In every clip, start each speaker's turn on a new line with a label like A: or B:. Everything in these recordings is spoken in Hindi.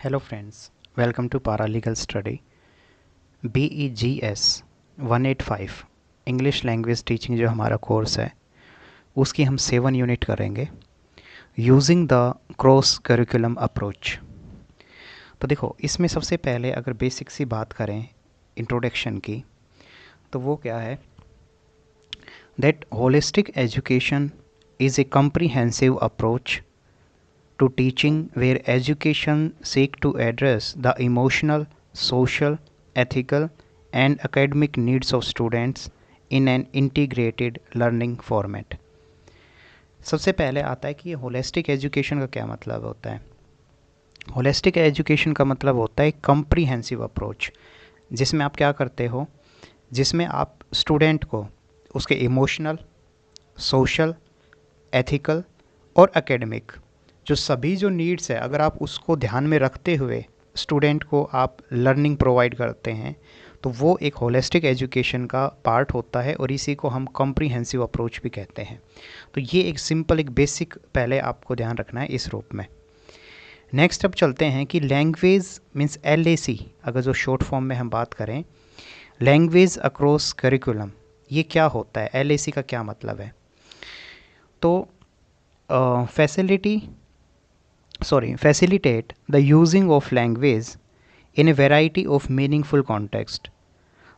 A: Hello friends, welcome to paralegal study BEGS 185 English language teaching जो हमारा कोर्स है उसकी हम 7 यूनिट करेंगे using the cross curriculum approach. तो देखो, इसमें सबसे पहले अगर बेसिक सी बात करें इंट्रोडक्शन की, तो वो क्या है that holistic education is a comprehensive approach to teaching where education seek to address the emotional, social, ethical and academic needs of students in an integrated learning format। सबसे पहले आता है कि होलिस्टिक एजुकेशन का क्या मतलब होता है। होलिस्टिक एजुकेशन का मतलब होता है कम्प्रीहेंसिव अप्रोच, जिसमें आप क्या करते हो, जिसमें आप स्टूडेंट को उसके इमोशनल, सोशल, एथिकल और एकेडमिक जो सभी जो नीड्स है, अगर आप उसको ध्यान में रखते हुए स्टूडेंट को आप लर्निंग प्रोवाइड करते हैं तो वो एक होलिस्टिक एजुकेशन का पार्ट होता है और इसी को हम कॉम्प्रिहेंसिव अप्रोच भी कहते हैं। तो ये एक सिंपल, एक बेसिक पहले आपको ध्यान रखना है इस रूप में। नेक्स्ट अब चलते हैं कि लैंग्वेज मीन्स LAC, अगर जो शॉर्ट फॉर्म में हम बात करें लैंग्वेज अक्रॉस करिकुलम, ये क्या होता है, LAC का क्या मतलब है। तो facilitate the using of language in a variety of meaningful context.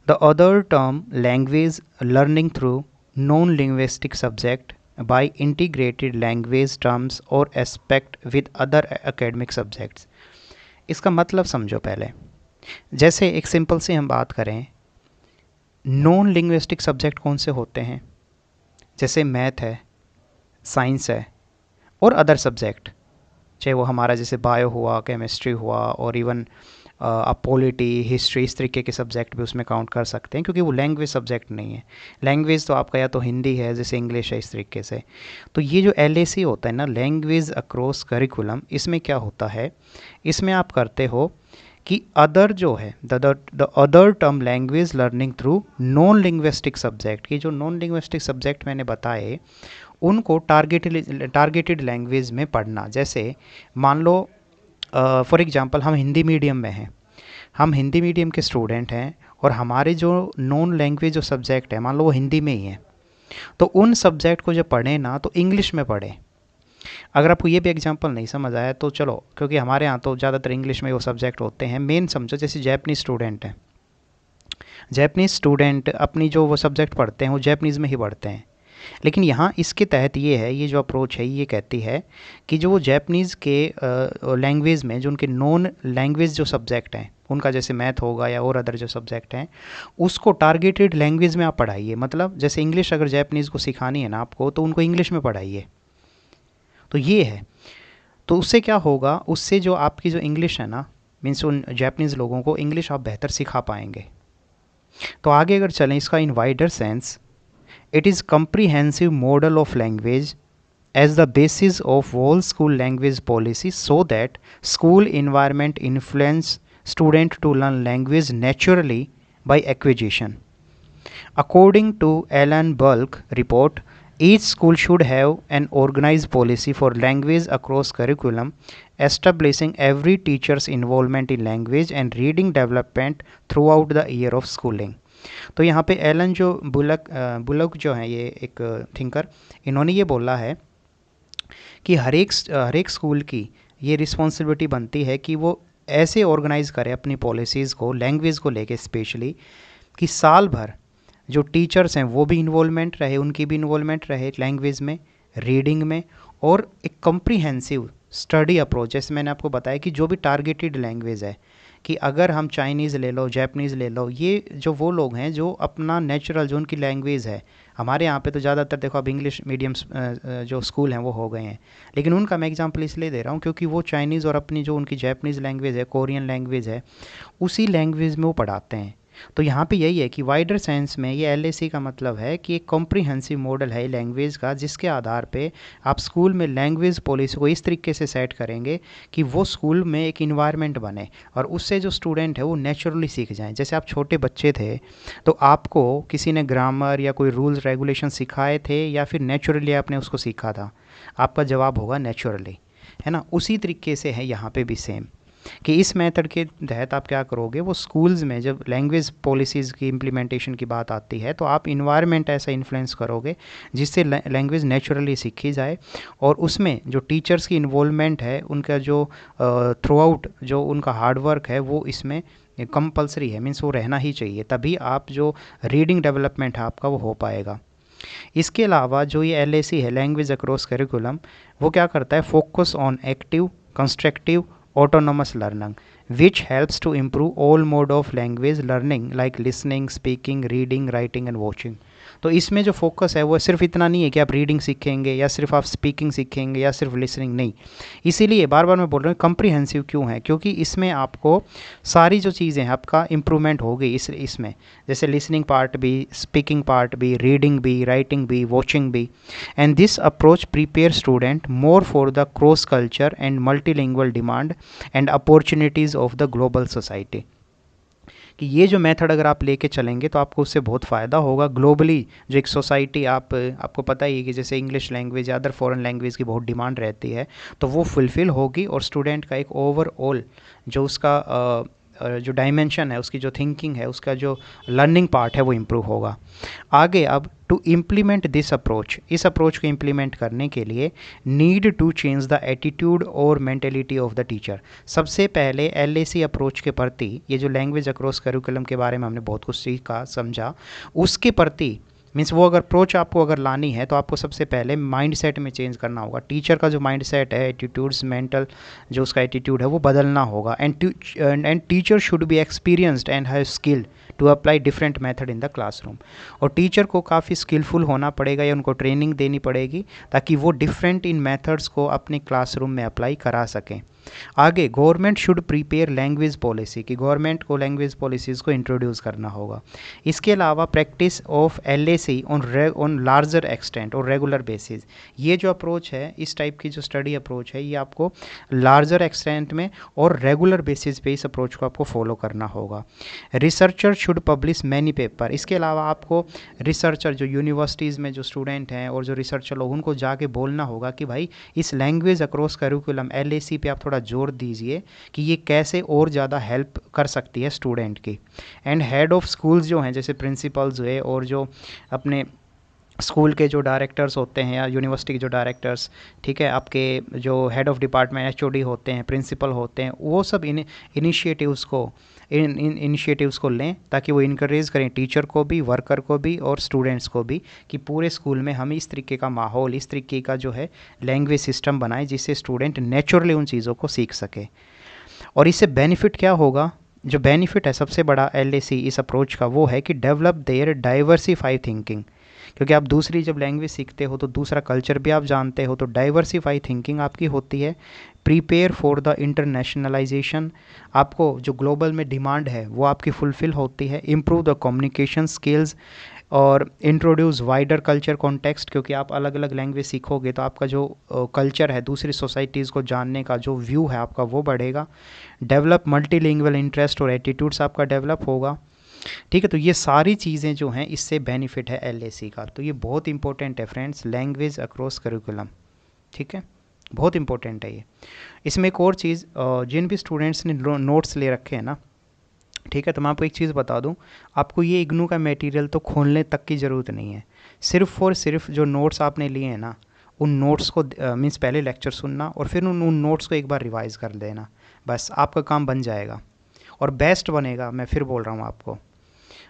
A: The other term language learning through non-linguistic subject by integrated language terms or aspect with other academic subjects। इसका मतलब समझो पहले। जैसे एक सिंपल से हम बात करें, नॉन लिंग्विस्टिक सब्जेक्ट कौन से होते हैं, जैसे मैथ है, साइंस है और अदर सब्जेक्ट, चाहे वो हमारा जैसे बायो हुआ, केमिस्ट्री हुआ और इवन आप पॉलिटी, हिस्ट्री, इस तरीके के सब्जेक्ट भी उसमें काउंट कर सकते हैं, क्योंकि वो लैंग्वेज सब्जेक्ट नहीं है। लैंग्वेज तो आपका या तो हिंदी है, जैसे इंग्लिश है, इस तरीके से। तो ये जो LAC होता है ना, लैंग्वेज अक्रॉस करिकुलम, इसमें क्या होता है, इसमें आप करते हो कि अदर जो है the other term language learning through non linguistic subject, की जो नॉन लिंग्विस्टिक सब्जेक्ट मैंने बताए उनको टारगेटेड लैंग्वेज में पढ़ना। जैसे मान लो फॉर एग्जांपल हम हिंदी मीडियम में हैं, हम हिंदी मीडियम के स्टूडेंट हैं और हमारे जो नॉन लैंग्वेज जो सब्जेक्ट है मान लो वो हिंदी में ही है, तो उन सब्जेक्ट को जब पढ़ें ना तो इंग्लिश में पढ़ें। अगर आपको ये भी एग्जांपल नहीं समझ आया तो चलो, क्योंकि हमारे यहाँ तो ज़्यादातर इंग्लिश में वो सब्जेक्ट होते हैं, मेन समझो जैसे जैपनीज़ स्टूडेंट हैं, जैपनीज़ स्टूडेंट अपनी जो वो सब्जेक्ट पढ़ते हैं वो जैपनीज़ में ही पढ़ते हैं। लेकिन यहाँ इसके तहत ये है, ये जो अप्रोच है ये कहती है कि जो वो जैपनीज़ के लैंग्वेज में जो उनके नॉन लैंग्वेज जो सब्जेक्ट हैं उनका, जैसे मैथ होगा या और अदर जो सब्जेक्ट हैं, उसको टारगेटेड लैंग्वेज में आप पढ़ाइए। मतलब जैसे इंग्लिश अगर जैपनीज़ को सिखानी है ना आपको, तो उनको इंग्लिश में पढ़ाइए। तो ये है, तो उससे क्या होगा, उससे जो आपकी जो इंग्लिश है ना, मीन्स उन जैपनीज़ लोगों को इंग्लिश आप बेहतर सिखा पाएंगे। तो आगे अगर चलें इसका in wider sense, it is comprehensive model of language as the basis of all school language policies, so that school environment influence student to learn language naturally by acquisition. According to Alan Bulk report, each school should have an organized policy for language across curriculum, establishing every teacher's involvement in language and reading development throughout the year of schooling। तो यहाँ पे एलन जो बुलक जो हैं, ये एक थिंकर, इन्होंने ये बोला है कि हर एक स्कूल की ये रिस्पॉन्सिबिलिटी बनती है कि वो ऐसे ऑर्गेनाइज करे अपनी पॉलिसीज़ को लैंग्वेज को लेके स्पेशली, कि साल भर जो टीचर्स हैं वो भी इन्वॉल्वमेंट रहे, उनकी भी इन्वॉल्वमेंट रहे लैंग्वेज में, रीडिंग में, और एक कम्प्रीहेंसिव स्टडी अप्रोच। जैसे मैंने आपको बताया कि जो भी टारगेटेड लैंग्वेज है, कि अगर हम चाइनीज़ ले लो, जैपनीज़ ले लो, ये जो वो लोग हैं जो अपना नेचुरल जो उनकी लैंग्वेज है, हमारे यहाँ पे तो ज़्यादातर देखो अब इंग्लिश मीडियम्स जो स्कूल हैं वो हो गए हैं, लेकिन उनका मैं एग्जांपल इसलिए दे रहा हूँ क्योंकि वो चाइनीज़ और अपनी जो उनकी जैपनीज़ लैंग्वेज है, कोरियन लैंग्वेज है, उसी लैंग्वेज में वो पढ़ाते हैं। तो यहाँ पे यही है कि वाइडर सेंस में ये LAC का मतलब है कि एक कॉम्प्रिहेंसिव मॉडल है लैंग्वेज का, जिसके आधार पे आप स्कूल में लैंग्वेज पॉलिसी को इस तरीके से सेट करेंगे कि वो स्कूल में एक इन्वायरमेंट बने और उससे जो स्टूडेंट है वो नेचुरली सीख जाएं। जैसे आप छोटे बच्चे थे तो आपको किसी ने ग्रामर या कोई रूल्स रेगुलेशन सिखाए थे या फिर नेचुरली आपने उसको सीखा था, आपका जवाब होगा नेचुरली, है ना। उसी तरीके से है यहाँ पे भी सेम। कि इस मेथड के तहत आप क्या करोगे, वो स्कूल्स में जब लैंग्वेज पॉलिसीज़ की इम्प्लीमेंटेशन की बात आती है तो आप इन्वायरमेंट ऐसा इन्फ्लुएंस करोगे जिससे लैंग्वेज नेचुरली सीखी जाए, और उसमें जो टीचर्स की इन्वॉल्वमेंट है, उनका जो थ्रू आउट जो उनका हार्डवर्क है वो इसमें कंपलसरी है, मीन्स वो रहना ही चाहिए, तभी आप जो रीडिंग डेवलपमेंट है आपका वो हो पाएगा। इसके अलावा जो ये LAC है, लैंग्वेज अक्रॉस करिकुलम, वो क्या करता है, focus on active constructive autonomous learning which helps to improve all mode of language learning like listening, speaking, reading, writing and watching. तो इसमें जो फोकस है वो सिर्फ इतना नहीं है कि आप रीडिंग सीखेंगे या सिर्फ आप स्पीकिंग सीखेंगे या सिर्फ लिसनिंग, नहीं। इसीलिए बार बार मैं बोल रहा हूँ कम्प्रीहेंसिव क्यों है, क्योंकि इसमें आपको सारी जो चीज़ें हैं आपका इम्प्रूवमेंट होगी इसमें, जैसे लिसनिंग पार्ट भी, स्पीकिंग पार्ट भी, रीडिंग भी, राइटिंग भी, वॉचिंग भी। And this approach prepare student more for the cross culture and multilingual demand and opportunities of the global society. कि ये जो मेथड अगर आप लेके चलेंगे तो आपको उससे बहुत फ़ायदा होगा। ग्लोबली जो एक सोसाइटी आपको पता ही है कि जैसे इंग्लिश लैंग्वेज या अदर फॉरेन लैंग्वेज की बहुत डिमांड रहती है, तो वो फुलफ़िल होगी और स्टूडेंट का एक ओवरऑल जो उसका जो डायमेंशन है, उसकी जो थिंकिंग है, उसका जो लर्निंग पार्ट है वो इम्प्रूव होगा। आगे अब टू इम्प्लीमेंट दिस अप्रोच, इस अप्रोच को इम्प्लीमेंट करने के लिए need to change the attitude और मेंटेलिटी ऑफ द टीचर। सबसे पहले LAC अप्रोच के प्रति, ये जो लैंग्वेज अक्रॉस करिकुलम के बारे में हमने बहुत कुछ सीखा समझा, उसके प्रति मीन्स वो अगर अप्रोच आपको अगर लानी है तो आपको सबसे पहले माइंड सेट में चेंज करना होगा। टीचर का जो माइंड सेट है, एटीट्यूड्स, मेंटल जो उसका एटीट्यूड है वो बदलना होगा। And teacher should be experienced and have skill to apply different method in the classroom. और टीचर को काफ़ी स्किलफुल होना पड़ेगा या उनको ट्रेनिंग देनी पड़ेगी ताकि वो डिफरेंट इन मेथड्स को अपने क्लासरूम में अप्लाई करा सकें। आगे government should prepare language policy, कि गवर्नमेंट को लैंग्वेज पॉलिसीज़ को इंट्रोड्यूस करना होगा। इसके अलावा practice of LAC on larger extent और रेगुलर बेसिस। ये जो अप्रोच है, इस टाइप की जो स्टडी अप्रोच है, ये आपको लार्जर एक्सटेंट में और रेगुलर बेसिस पे इस अप्रोच को आपको फॉलो करना होगा। Researcher should publish many paper. इसके अलावा आपको रिसर्चर जो यूनिवर्सिटीज़ में जो स्टूडेंट हैं और जो रिसर्चर लोग, उनको जाके बोलना होगा कि भाई इस लैंग्वेज अक्रॉस करिकुलम LAC पे आप थोड़ा जोर दीजिए कि ये कैसे और ज़्यादा हेल्प कर सकती है स्टूडेंट की। एंड हेड ऑफ स्कूल्स जो हैं, जैसे प्रिंसिपल्स हुए और जो अपने स्कूल के जो डायरेक्टर्स होते हैं या यूनिवर्सिटी के जो डायरेक्टर्स, ठीक है, आपके जो हेड ऑफ डिपार्टमेंट HOD होते हैं, प्रिंसिपल होते हैं, वो सब इनिशिएटिव्स को लें ताकि वो इनकरेज करें टीचर को भी, वर्कर को भी और स्टूडेंट्स को भी, कि पूरे स्कूल में हम इस तरीके का माहौल, इस तरीके का जो है लैंग्वेज सिस्टम बनाएं जिससे स्टूडेंट नेचुरली उन चीज़ों को सीख सके। और इससे बेनिफिट क्या होगा, जो बेनिफिट है सबसे बड़ा LAC इस अप्रोच का, वो है कि डेवलप देयर डाइवर्सिफाई थिंकिंग। क्योंकि आप दूसरी जब लैंग्वेज सीखते हो तो दूसरा कल्चर भी आप जानते हो, तो डाइवर्सिफाई थिंकिंग आपकी होती है। प्रीपेयर फॉर द इंटरनेशनलाइजेशन, आपको जो ग्लोबल में डिमांड है वो आपकी फुलफ़िल होती है। इम्प्रूव द कम्युनिकेशन स्किल्स और इंट्रोड्यूस वाइडर कल्चर कॉन्टेक्स्ट, क्योंकि आप अलग अलग लैंग्वेज सीखोगे तो आपका जो कल्चर है, दूसरी सोसाइटीज़ को जानने का जो व्यू है आपका वो बढ़ेगा। डेवलप मल्टीलिंगुअल इंटरेस्ट और एटीट्यूड्स आपका डेवलप होगा। ठीक है, तो ये सारी चीज़ें जो हैं इससे बेनिफिट है LAC का, तो ये बहुत इंपॉर्टेंट है फ्रेंड्स, लैंग्वेज अक्रॉस करिकुलम। ठीक है, बहुत इंपॉर्टेंट है ये। इसमें एक और चीज़, जिन भी स्टूडेंट्स ने नोट्स ले रखे हैं ना, ठीक है, तो मैं आपको एक चीज़ बता दूं, आपको ये इग्नू का मटेरियल तो खोलने तक की ज़रूरत नहीं है। सिर्फ और सिर्फ जो नोट्स आपने लिए हैं ना, उन नोट्स को मीन्स पहले लेक्चर सुनना और फिर उन नोट्स को एक बार रिवाइज़ कर देना, बस आपका काम बन जाएगा और बेस्ट बनेगा। मैं फिर बोल रहा हूँ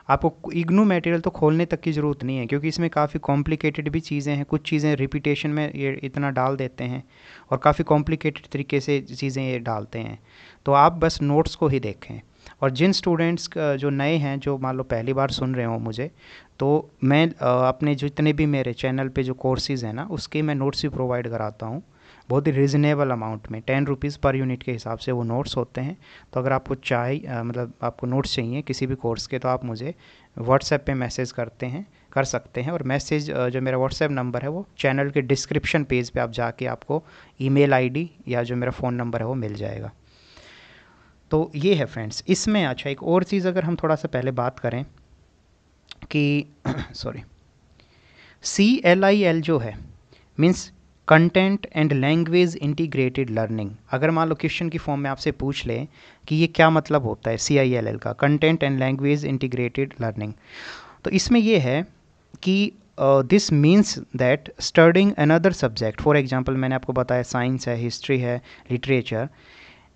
A: आपको इग्नू मटेरियल तो खोलने तक की ज़रूरत नहीं है, क्योंकि इसमें काफ़ी कॉम्प्लिकेटेड भी चीज़ें हैं, कुछ चीज़ें रिपीटेशन में ये इतना डाल देते हैं और काफ़ी कॉम्प्लिकेटेड तरीके से चीज़ें ये डालते हैं। तो आप बस नोट्स को ही देखें। और जिन स्टूडेंट्स जो नए हैं, जो मान लो पहली बार सुन रहे हो मुझे, तो मैं अपने जितने भी मेरे चैनल पे जो कोर्सेज़ हैं ना, उसके मैं नोट्स भी प्रोवाइड कराता हूँ बहुत ही रीज़नेबल अमाउंट में, 10 रुपीज़ पर यूनिट के हिसाब से वो नोट्स होते हैं। तो अगर आपको मतलब आपको नोट्स चाहिए किसी भी कोर्स के, तो आप मुझे व्हाट्सएप पे मैसेज कर सकते हैं। और मैसेज जो मेरा व्हाट्सएप नंबर है वो चैनल के डिस्क्रिप्शन पेज पे आप जाके आपको ईमेल आईडी या जो मेरा फ़ोन नंबर है वो मिल जाएगा। तो ये है फ्रेंड्स। इसमें अच्छा एक और चीज़ अगर हम थोड़ा सा पहले बात करें कि सॉरी, CLIL जो है means content and language integrated learning. अगर मान लो क्वेश्चन की फॉर्म में आपसे पूछ ले कि ये क्या मतलब होता है CILL का, content and language integrated learning, तो इसमें ये है कि this means that studying another subject, for example मैंने आपको बताया साइंस है, हिस्ट्री है, literature,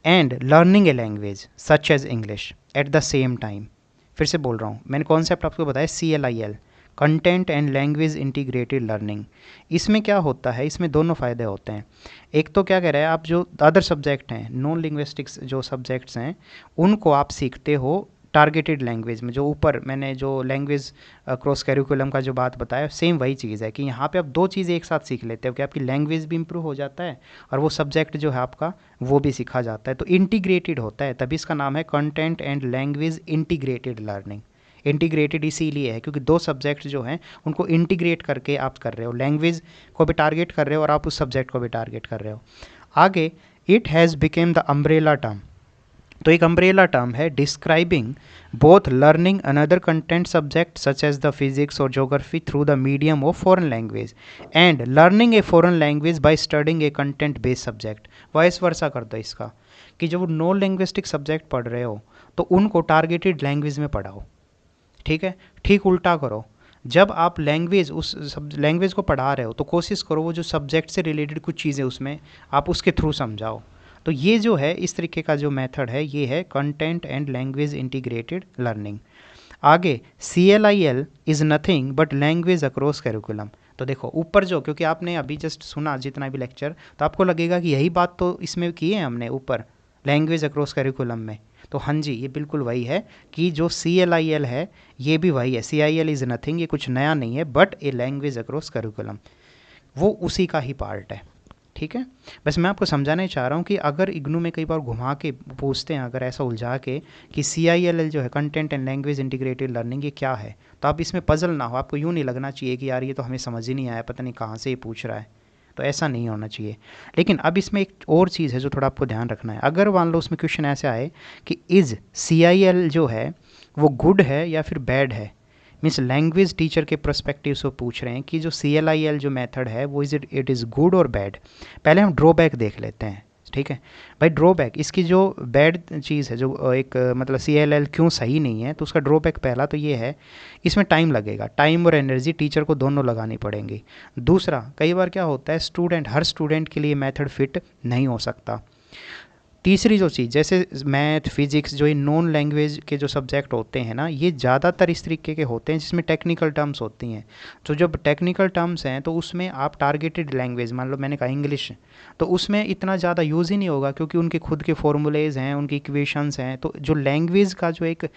A: and learning a language such as English at the same time. फिर से बोल रहा हूँ, मैंने कॉन्सेप्ट आपको बताया CLIL, content and language integrated learning. इसमें क्या होता है, इसमें दोनों फ़ायदे होते हैं। एक तो क्या कह रहा है, आप जो अदर सब्जेक्ट हैं, नॉन लिंग्विस्टिक्स जो सब्जेक्ट्स हैं, उनको आप सीखते हो टारगेटेड लैंग्वेज में। जो ऊपर मैंने जो लैंग्वेज क्रॉस करिकुलम का जो बात बताया, सेम वही चीज़ है कि यहाँ पे आप दो चीज़ें एक साथ सीख लेते हो कि आपकी लैंग्वेज भी इंप्रूव हो जाता है और वो सब्जेक्ट जो है आपका वो भी सीखा जाता है। तो इंटीग्रेटेड होता है, तभी इसका नाम है content and language integrated learning. Integrated इसीलिए है क्योंकि दो सब्जेक्ट जो हैं उनको इंटीग्रेट करके आप कर रहे हो, लैंग्वेज को भी टारगेट कर रहे हो और आप उस सब्जेक्ट को भी टारगेट कर रहे हो। आगे, it has became the umbrella term. तो एक अम्ब्रेला टर्म है describing both learning another content subject such as the physics और geography through the medium of foreign language and learning a foreign language by studying a content based subject. Vice versa कर दो इसका कि जब वो नॉन लैंग्विस्टिक सब्जेक्ट पढ़ रहे हो तो उनको टारगेटेड लैंग्वेज में पढ़ाओ, ठीक है। ठीक उल्टा करो, जब आप लैंग्वेज उस लैंग्वेज को पढ़ा रहे हो तो कोशिश करो वो जो सब्जेक्ट से रिलेटेड कुछ चीज़ें उसमें आप उसके थ्रू समझाओ। तो ये जो है इस तरीके का जो मेथड है ये है content and language integrated learning. आगे, CLIL is nothing but language across curriculum. तो देखो ऊपर जो, क्योंकि आपने अभी जस्ट सुना जितना भी लेक्चर, तो आपको लगेगा कि यही बात तो इसमें की है हमने ऊपर लैंग्वेज अक्रॉस करिकुलम में। तो हाँ जी, ये बिल्कुल वही है कि जो CLIL है ये भी वही है। CIL इज़ नथिंग, ये कुछ नया नहीं है, but a language across curriculum, वो उसी का ही पार्ट है, ठीक है। बस मैं आपको समझाना ही चाह रहा हूँ कि अगर इग्नू में कई बार घुमा के पूछते हैं, अगर ऐसा उलझा के कि CILL जो है content and language integrated learning ये क्या है, तो आप इसमें पजल ना हो, आपको यूँ नहीं लगना चाहिए कि यार ये तो हमें समझ ही नहीं आया, पता नहीं कहाँ से ये पूछ रहा है। तो ऐसा नहीं होना चाहिए। लेकिन अब इसमें एक और चीज़ है जो थोड़ा आपको ध्यान रखना है। अगर मान लो उसमें क्वेश्चन ऐसे आए कि इज़ CIL जो है वो गुड है या फिर बैड है, मीन्स लैंग्वेज टीचर के परस्पेक्टिव से पूछ रहे हैं कि जो CLIL जो मेथड है वो इट इज़ गुड और बैड। पहले हम ड्रॉबैक देख लेते हैं, ठीक है भाई। ड्रॉबैक, इसकी जो बैड चीज़ है, जो एक मतलब CLIL क्यों सही नहीं है, तो उसका ड्रॉबैक पहला तो ये है, इसमें टाइम लगेगा, टाइम और एनर्जी टीचर को दोनों लगानी पड़ेंगी। दूसरा, कई बार क्या होता है स्टूडेंट, हर स्टूडेंट के लिए मेथड फिट नहीं हो सकता। तीसरी जो चीज़, जैसे मैथ, फिजिक्स, जो ये नॉन लैंग्वेज के जो सब्जेक्ट होते हैं ना, ये ज़्यादातर इस तरीके के होते हैं जिसमें टेक्निकल टर्म्स होती हैं। तो जब टेक्निकल टर्म्स हैं तो उसमें आप टारगेटेड लैंग्वेज, मान लो मैंने कहा इंग्लिश, तो उसमें इतना ज़्यादा यूज़ ही नहीं होगा क्योंकि उनके खुद के फॉर्मूलेज हैं, उनकी इक्वेशंस हैं। तो जो लैंग्वेज का जो एक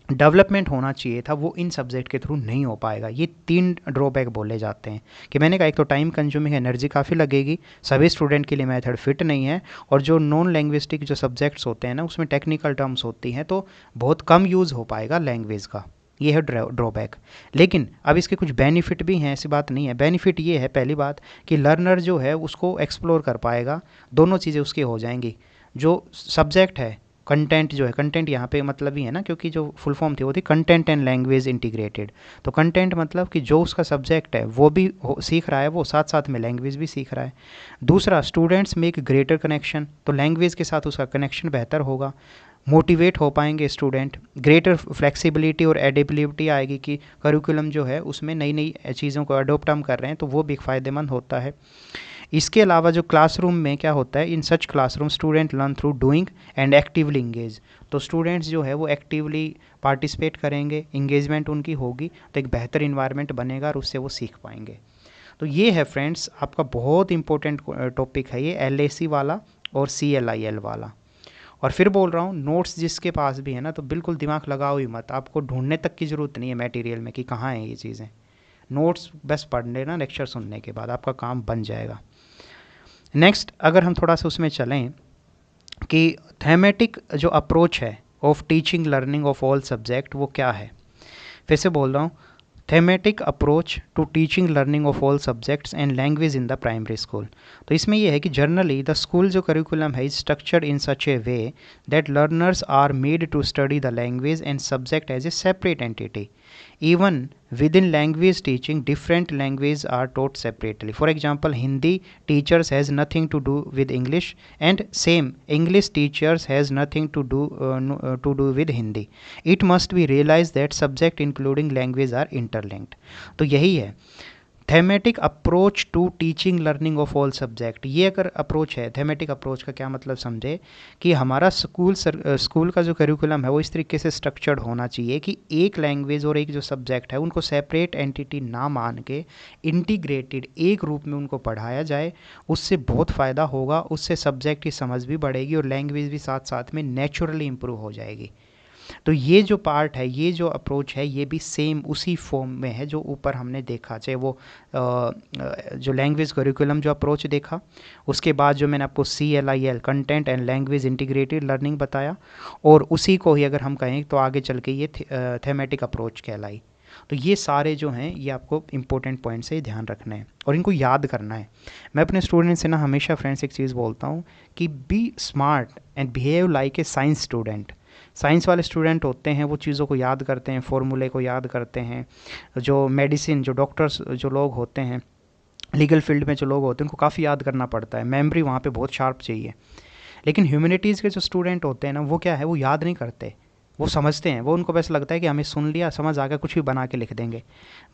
A: डेवलपमेंट होना चाहिए था वो इन सब्जेक्ट के थ्रू नहीं हो पाएगा। ये तीन ड्रॉबैक बोले जाते हैं कि मैंने कहा एक तो टाइम कंज्यूमिंग, एनर्जी काफ़ी लगेगी, सभी स्टूडेंट के लिए मेथड फिट नहीं है, और जो नॉन लैंग्विस्टिक जो सब्जेक्ट्स होते हैं ना उसमें टेक्निकल टर्म्स होती हैं तो बहुत कम यूज़ हो पाएगा लैंग्वेज का। ये है ड्रॉबैक। लेकिन अब इसके कुछ बेनिफिट भी हैं, ऐसी बात नहीं है। बेनिफिट ये है, पहली बात कि लर्नर जो है उसको एक्सप्लोर कर पाएगा, दोनों चीज़ें उसकी हो जाएंगी। जो सब्जेक्ट है, कंटेंट जो है, कंटेंट यहाँ पे मतलब ही है ना, क्योंकि जो फुल फॉर्म थी वो थी कंटेंट एंड लैंग्वेज इंटीग्रेटेड। तो कंटेंट मतलब कि जो उसका सब्जेक्ट है वो भी सीख रहा है, वो साथ साथ में लैंग्वेज भी सीख रहा है। दूसरा, स्टूडेंट्स मेक ग्रेटर कनेक्शन, तो लैंग्वेज के साथ उसका कनेक्शन बेहतर होगा, मोटिवेट हो पाएंगे स्टूडेंट, ग्रेटर फ्लेक्सिबिलिटी और एडेबिलिटी आएगी कि करिकुलम जो है उसमें नई नई चीज़ों को अडोप्ट हम कर रहे हैं, तो वो भी फ़ायदेमंद होता है। इसके अलावा जो क्लासरूम में क्या होता है, in such classroom student learn through doing and actively engage, तो स्टूडेंट्स जो है वो एक्टिवली पार्टिसिपेट करेंगे, इंगेजमेंट उनकी होगी, तो एक बेहतर इन्वायरमेंट बनेगा और उससे वो सीख पाएंगे। तो ये है फ्रेंड्स आपका बहुत इंपॉर्टेंट टॉपिक है ये LAC वाला और CLIL वाला। और फिर बोल रहा हूँ, नोट्स जिसके पास भी है ना तो बिल्कुल दिमाग लगाओ ही मत, आपको ढूंढने तक की ज़रूरत नहीं है मटेरियल में कि कहाँ है ये चीज़ें। नोट्स बस पढ़ लेना लेक्चर सुनने के बाद, आपका काम बन जाएगा। नेक्स्ट, अगर हम थोड़ा सा उसमें चलें कि थेमेटिक जो अप्रोच है of teaching learning of all subject वो क्या है। फिर से बोल रहा हूँ, thematic approach to teaching learning of all subjects and language in the primary school. तो इसमें यह है कि जनरली द स्कूल जो करिकुलम है is structured in such a way that learners are made to study the language and subject as a separate entity even within language teaching different languages are taught separately. For example, Hindi teachers has nothing to do with English, and same English teachers has nothing to do to do with Hindi. It must be realized that subject including language are interlinked. तो यही है thematic approach to teaching learning of all subject. ये अगर अप्रोच है, थेमेटिक अप्रोच का क्या मतलब समझे कि हमारा स्कूल का जो करिकुलम है वो इस तरीके से स्ट्रक्चर्ड होना चाहिए कि एक लैंग्वेज और एक जो सब्जेक्ट है उनको सेपरेट एंटिटी ना मान के इंटीग्रेटेड एक रूप में उनको पढ़ाया जाए। उससे बहुत फ़ायदा होगा, उससे सब्जेक्ट की समझ भी बढ़ेगी और लैंग्वेज भी साथ साथ में नेचुरली इम्प्रूव हो जाएगी। तो ये जो पार्ट है, ये जो अप्रोच है, ये भी सेम उसी फॉर्म में है जो ऊपर हमने देखा, चाहे वो जो लैंग्वेज करिकुलम जो अप्रोच देखा, उसके बाद जो मैंने आपको CLIL content and language integrated learning बताया, और उसी को ही अगर हम कहें तो आगे चल के ये थेमेटिक अप्रोच कहलाई। तो ये सारे जो हैं ये आपको इंपॉर्टेंट पॉइंट से ध्यान रखना है और इनको याद करना है। मैं अपने स्टूडेंट्स से ना हमेशा फ्रेंड्स एक चीज़ बोलता हूँ कि be smart and behave like a science student. Science वाले स्टूडेंट होते हैं वो चीज़ों को याद करते हैं, फॉर्मूले को याद करते हैं। जो मेडिसिन, जो डॉक्टर्स जो लोग होते हैं, लीगल फील्ड में जो लोग होते हैं, उनको काफ़ी याद करना पड़ता है, मेमोरी वहाँ पे बहुत शार्प चाहिए। लेकिन ह्यूमैनिटीज़ के जो स्टूडेंट होते हैं ना, वो क्या है, वो याद नहीं करते, वो समझते हैं। वो उनको बस लगता है कि हमें सुन लिया, समझ आ गया, कुछ भी बना के लिख देंगे।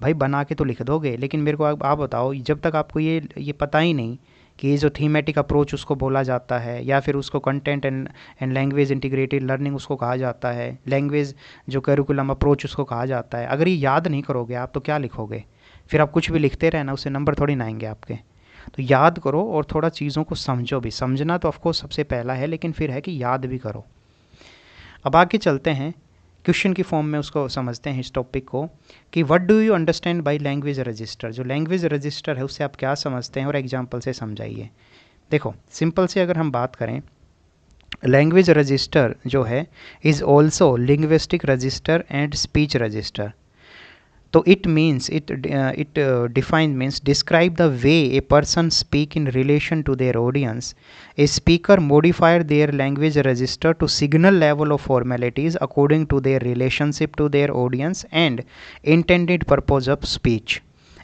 A: भाई बना के तो लिख दोगे, लेकिन मेरे को आप बताओ, जब तक आपको ये पता ही नहीं कि ये जो थीमेटिक अप्रोच उसको बोला जाता है, या फिर उसको content and language integrated learning उसको कहा जाता है, लैंग्वेज जो करिकुलम अप्रोच उसको कहा जाता है, अगर ये याद नहीं करोगे आप तो क्या लिखोगे? फिर आप कुछ भी लिखते रहना, उससे नंबर थोड़ी ना आएंगे आपके। तो याद करो और थोड़ा चीज़ों को समझो भी। समझना तो ऑफकोर्स सबसे पहला है, लेकिन फिर है कि याद भी करो। अब आगे चलते हैं, क्वेश्चन की फॉर्म में उसको समझते हैं इस टॉपिक को कि what do you understand by language register. जो लैंग्वेज रजिस्टर है उससे आप क्या समझते हैं और एग्जांपल से समझाइए। देखो सिंपल से अगर हम बात करें, लैंग्वेज रजिस्टर जो है is also linguistic register and speech register. तो it means it define means describe the way a person speak in relation to their audience. A speaker modifier their language register to signal level of formalities according to their relationship to their audience and intended purpose of speech.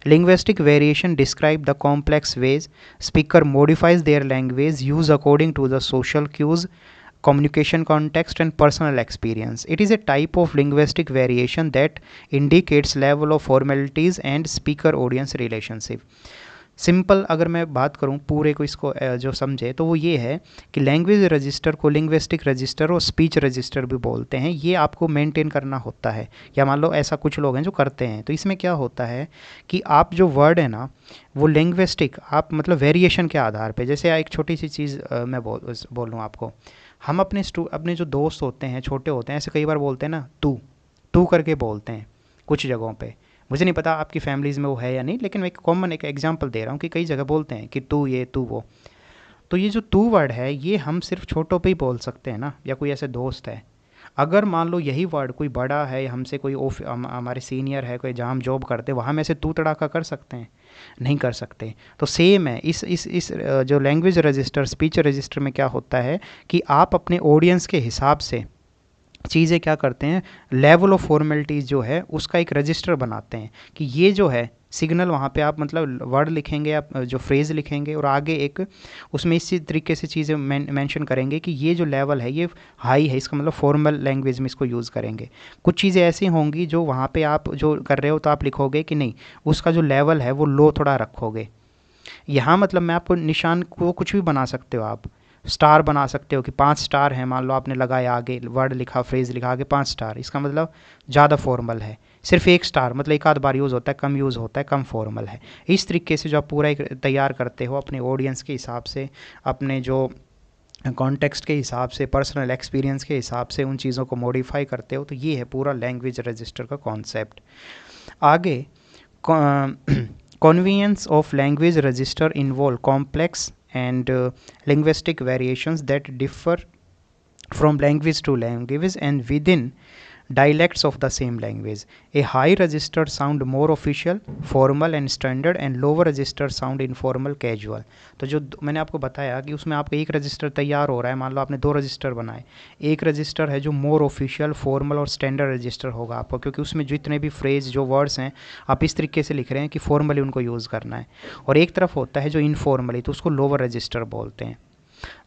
A: Linguistic variation describe the complex ways speaker modifies their language use according to the social cues, communication context and personal experience. It is a type of linguistic variation that indicates level of formalities and speaker audience relationship. Simple अगर मैं बात करूं पूरे को, इसको जो समझे तो वो ये है कि लैंग्वेज रजिस्टर को लिंग्विस्टिक रजिस्टर और स्पीच रजिस्टर भी बोलते हैं। ये आपको मेंटेन करना होता है, या मान लो ऐसा कुछ लोग हैं जो करते हैं। तो इसमें क्या होता है कि आप जो वर्ड है ना वो लिंग्विस्टिक, आप मतलब वेरिएशन के आधार पे, जैसे एक छोटी सी चीज़ मैं बोलूँ आपको, हम अपने जो दोस्त होते हैं, छोटे होते हैं, ऐसे कई बार बोलते हैं ना, तू करके बोलते हैं कुछ जगहों पे। मुझे नहीं पता आपकी फैमिलीज़ में वो है या नहीं, लेकिन मैं एक कॉमन एक एग्जांपल दे रहा हूँ कि कई जगह बोलते हैं कि तू ये तू वो। तो ये जो तू वर्ड है ये हम सिर्फ छोटों पे ही बोल सकते हैं ना, या कोई ऐसे दोस्त है। अगर मान लो यही वर्ड कोई बड़ा है, हमसे कोई हमारे सीनियर है, कोई जहाँ हम जॉब करते, वहाँ में ऐसे तू तड़ाका कर सकते हैं? नहीं कर सकते। तो सेम है इस जो लैंग्वेज रजिस्टर, स्पीच रजिस्टर में क्या होता है कि आप अपने ऑडियंस के हिसाब से चीज़ें क्या करते हैं, लेवल ऑफ फॉर्मेलिटीज़ जो है उसका एक रजिस्टर बनाते हैं कि ये जो है सिग्नल, वहाँ पे आप मतलब वर्ड लिखेंगे, आप जो फ्रेज़ लिखेंगे और आगे एक उसमें इसी तरीके से चीज़ें मेंशन करेंगे कि ये जो लेवल है ये हाई है, इसका मतलब फॉर्मल लैंग्वेज में इसको यूज़ करेंगे। कुछ चीज़ें ऐसी होंगी जो वहाँ पे आप जो कर रहे हो तो आप लिखोगे कि नहीं, उसका जो लेवल है वो लो थोड़ा रखोगे। यहाँ मतलब मैं आपको निशान को कुछ भी बना सकते हो, आप स्टार बना सकते हो कि 5 स्टार है, मान लो आपने लगाया, आगे वर्ड लिखा, फ्रेज़ लिखा, आगे 5 स्टार, इसका मतलब ज़्यादा फॉर्मल है। सिर्फ 1 स्टार मतलब एक आध बार यूज़ होता है, कम यूज़ होता है, कम फॉर्मल है। इस तरीके से जो आप पूरा एक तैयार करते हो अपने ऑडियंस के हिसाब से, अपने जो कॉन्टेक्स्ट के हिसाब से, पर्सनल एक्सपीरियंस के हिसाब से उन चीज़ों को मॉडिफाई करते हो। तो ये है पूरा लैंग्वेज रजिस्टर का कॉन्सेप्ट। आगे convenience of language register involve complex and linguistic variations that differ from language to language and within dialects of the same language. A high register sound more official, formal and standard, and lower register sound informal, casual. तो जो मैंने आपको बताया कि उसमें आपका एक रजिस्टर तैयार हो रहा है, मान लो आपने 2 रजिस्टर बनाए, एक रजिस्टर है जो मोर ऑफिशियल, फॉर्मल और स्टैंडर्ड रजिस्टर होगा आपको, क्योंकि उसमें जितने भी फ्रेज जो वर्ड्स हैं आप इस तरीके से लिख रहे हैं कि फॉर्मली उनको यूज़ करना है, और एक तरफ होता है जो इनफॉर्मली, तो उसको लोअर रजिस्टर बोलते हैं।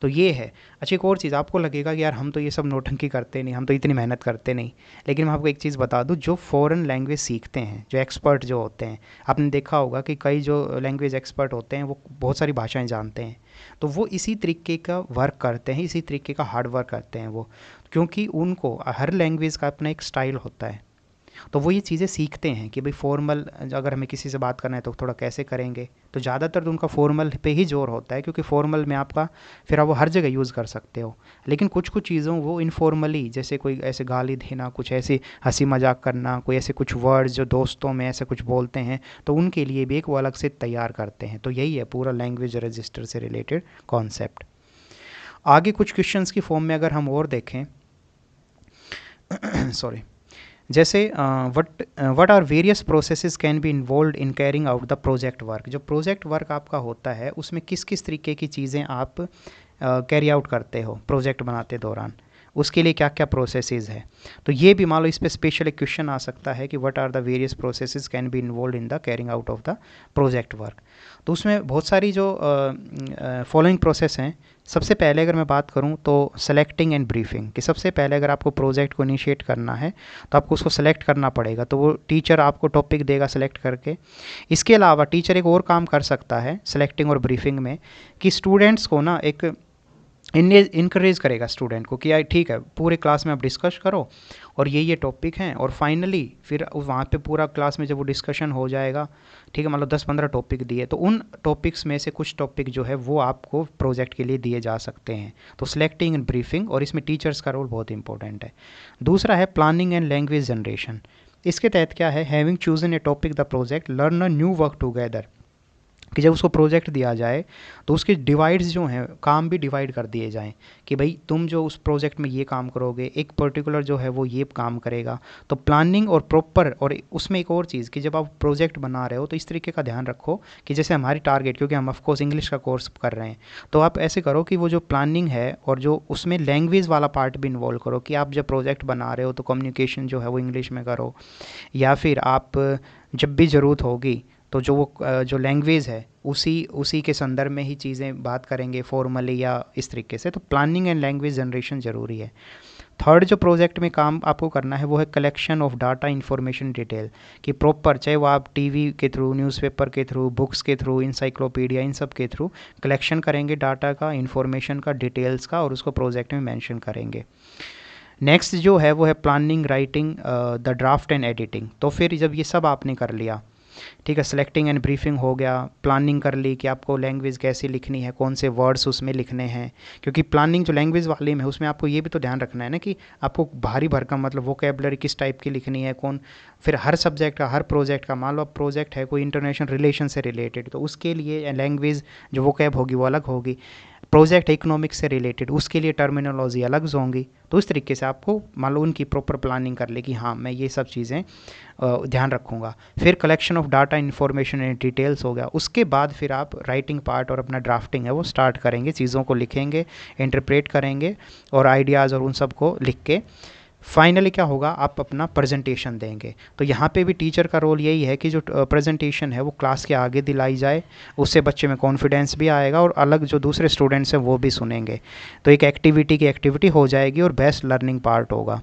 A: तो ये है। अच्छा, एक और चीज़ आपको लगेगा कि यार हम तो ये सब नौटंकी करते नहीं, हम तो इतनी मेहनत करते नहीं, लेकिन मैं आपको एक चीज़ बता दूं, जो फ़ॉरेन लैंग्वेज सीखते हैं, जो एक्सपर्ट जो होते हैं, आपने देखा होगा कि कई जो लैंग्वेज एक्सपर्ट होते हैं वो बहुत सारी भाषाएं जानते हैं, तो वो इसी तरीके का वर्क करते हैं, इसी तरीके का हार्ड वर्क करते हैं वो, क्योंकि उनको हर लैंग्वेज का अपना एक स्टाइल होता है। तो वो ये चीज़ें सीखते हैं कि भाई फॉर्मल अगर हमें किसी से बात करना है तो थोड़ा कैसे करेंगे, तो ज़्यादातर तो उनका फॉर्मल पे ही जोर होता है, क्योंकि फॉर्मल में आपका फिर आप वो हर जगह यूज़ कर सकते हो। लेकिन कुछ कुछ चीज़ों वो इनफॉर्मली, जैसे कोई ऐसे गाली देना, कुछ ऐसे हंसी मजाक करना, कोई ऐसे कुछ वर्ड्स जो दोस्तों में ऐसे कुछ बोलते हैं, तो उनके लिए भी एक वो अलग से तैयार करते हैं। तो यही है पूरा लैंग्वेज रजिस्टर से रिलेटेड कॉन्सेप्ट। आगे कुछ क्वेश्चंस की फॉर्म में अगर हम और देखें सॉरी, जैसे what are various processes can be involve in carrying out the project work. जो प्रोजेक्ट वर्क आपका होता है उसमें किस किस तरीके की चीज़ें आप कैरी आउट करते हो प्रोजेक्ट बनाते दौरान, उसके लिए क्या क्या प्रोसेसेस है। तो ये भी मान लो इस पर स्पेशल एक क्वेश्चन आ सकता है कि what are the various processes can be involve in the carrying out of the project work. तो उसमें बहुत सारी जो फॉलोइंग प्रोसेस हैं। सबसे पहले अगर मैं बात करूं तो सेलेक्टिंग एंड ब्रीफिंग, कि सबसे पहले अगर आपको प्रोजेक्ट को इनिशिएट करना है तो आपको उसको सेलेक्ट करना पड़ेगा, तो वो टीचर आपको टॉपिक देगा सेलेक्ट करके। इसके अलावा टीचर एक और काम कर सकता है सेलेक्टिंग और ब्रीफिंग में, कि स्टूडेंट्स को ना एक इनकरेज करेगा स्टूडेंट को कि यार ठीक है पूरे क्लास में आप डिस्कस करो और ये टॉपिक हैं, और फाइनली फिर वहाँ पे पूरा क्लास में जब वो डिस्कशन हो जाएगा, ठीक है, मतलब 10-15 टॉपिक दिए, तो उन टॉपिक्स में से कुछ टॉपिक जो है वो आपको प्रोजेक्ट के लिए दिए जा सकते हैं। तो सिलेक्टिंग एंड ब्रीफिंग, और इसमें टीचर्स का रोल बहुत इंपॉर्टेंट है। दूसरा है प्लानिंग एंड लैंग्वेज जनरेशन। इसके तहत क्या है, having chosen A topic the project learn a new work together, कि जब उसको प्रोजेक्ट दिया जाए तो उसके डिवाइड्स जो हैं काम भी डिवाइड कर दिए जाएं, कि भाई तुम जो उस प्रोजेक्ट में ये काम करोगे, एक पर्टिकुलर जो है वो ये काम करेगा। तो प्लानिंग और प्रॉपर, और उसमें एक और चीज़ कि जब आप प्रोजेक्ट बना रहे हो तो इस तरीके का ध्यान रखो कि जैसे हमारी टारगेट, क्योंकि हम ऑफकोर्स इंग्लिश का कोर्स कर रहे हैं, तो आप ऐसे करो कि वो जो प्लानिंग है और जो उसमें लैंग्वेज वाला पार्ट भी इन्वॉल्व करो, कि आप जब प्रोजेक्ट बना रहे हो तो कम्युनिकेशन जो है वो इंग्लिश में करो, या फिर आप जब भी ज़रूरत होगी तो जो वो जो लैंग्वेज है उसी के संदर्भ में ही चीज़ें बात करेंगे फॉर्मली या इस तरीके से। तो प्लानिंग एंड लैंग्वेज जनरेशन ज़रूरी है। थर्ड जो प्रोजेक्ट में काम आपको करना है वो है collection of data information detail, कि प्रॉपर चाहे वो आप टीवी के थ्रू, न्यूज़पेपर के थ्रू, बुक्स के थ्रू, इंसाइक्लोपीडिया, इन सब के थ्रू कलेक्शन करेंगे डाटा का, इंफॉर्मेशन का, डिटेल्स का, और उसको प्रोजेक्ट में मेंशन करेंगे। नेक्स्ट जो है वो है planning, writing the draft and editing. तो फिर जब ये सब आपने कर लिया, ठीक है, सेलेक्टिंग एंड ब्रीफिंग हो गया, प्लानिंग कर ली कि आपको लैंग्वेज कैसी लिखनी है, कौन से वर्ड्स उसमें लिखने हैं, क्योंकि प्लानिंग जो लैंग्वेज वाली में है उसमें आपको ये भी तो ध्यान रखना है ना कि आपको भारी भरकम मतलब वोकेबलरी किस टाइप की लिखनी है, कौन, फिर हर सब्जेक्ट का, हर प्रोजेक्ट का, मान लो प्रोजेक्ट है कोई इंटरनेशनल रिलेशन से रिलेटेड, तो उसके लिए लैंग्वेज जो वोकैब होगी वो अलग होगी। प्रोजेक्ट इकोनॉमिक्स से रिलेटेड उसके लिए टर्मिनोलॉजी अलग होंगी। तो इस तरीके से आपको मान लो उनकी प्रॉपर प्लानिंग कर ले कि हाँ मैं ये सब चीज़ें ध्यान रखूँगा। फिर collection of data information and details हो गया, उसके बाद फिर आप राइटिंग पार्ट और अपना ड्राफ्टिंग है वो स्टार्ट करेंगे, चीज़ों को लिखेंगे, इंटरप्रेट करेंगे और आइडियाज़ और उन सब को लिख के फाइनली क्या होगा, आप अपना प्रेजेंटेशन देंगे। तो यहाँ पे भी टीचर का रोल यही है कि जो प्रेजेंटेशन है वो क्लास के आगे दिलाई जाए, उससे बच्चे में कॉन्फिडेंस भी आएगा और अलग जो दूसरे स्टूडेंट्स हैं वो भी सुनेंगे। तो एक एक्टिविटी की एक्टिविटी हो जाएगी और बेस्ट लर्निंग पार्ट होगा।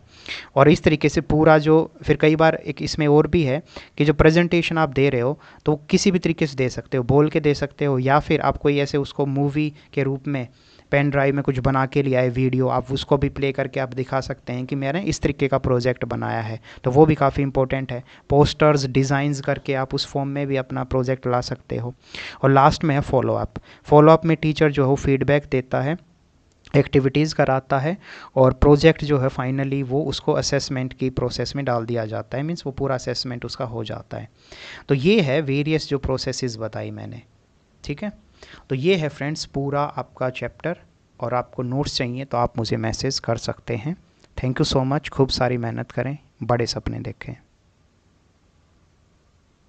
A: और इस तरीके से पूरा जो फिर कई बार एक इसमें और भी है कि जो प्रेजेंटेशन आप दे रहे हो तो किसी भी तरीके से दे सकते हो, बोल के दे सकते हो, या फिर आप कोई ऐसे उसको मूवी के रूप में पेन ड्राइव में कुछ बना के लिया है वीडियो, आप उसको भी प्ले करके आप दिखा सकते हैं कि मैंने इस तरीके का प्रोजेक्ट बनाया है। तो वो भी काफ़ी इंपॉर्टेंट है। पोस्टर्स डिज़ाइंस करके आप उस फॉर्म में भी अपना प्रोजेक्ट ला सकते हो। और लास्ट में है फॉलोअप। फॉलोअप में टीचर जो है वो फीडबैक देता है, एक्टिविटीज़ कराता है, और प्रोजेक्ट जो है फाइनली वो उसको असेसमेंट की प्रोसेस में डाल दिया जाता है, मीन्स वो पूरा असेसमेंट उसका हो जाता है। तो ये है वेरियस जो प्रोसेसेस बताई मैंने, ठीक है। तो ये है फ्रेंड्स पूरा आपका चैप्टर, और आपको नोट्स चाहिए तो आप मुझे मैसेज कर सकते हैं। थैंक यू सो मच, खूब सारी मेहनत करें। बड़े सपने देखें।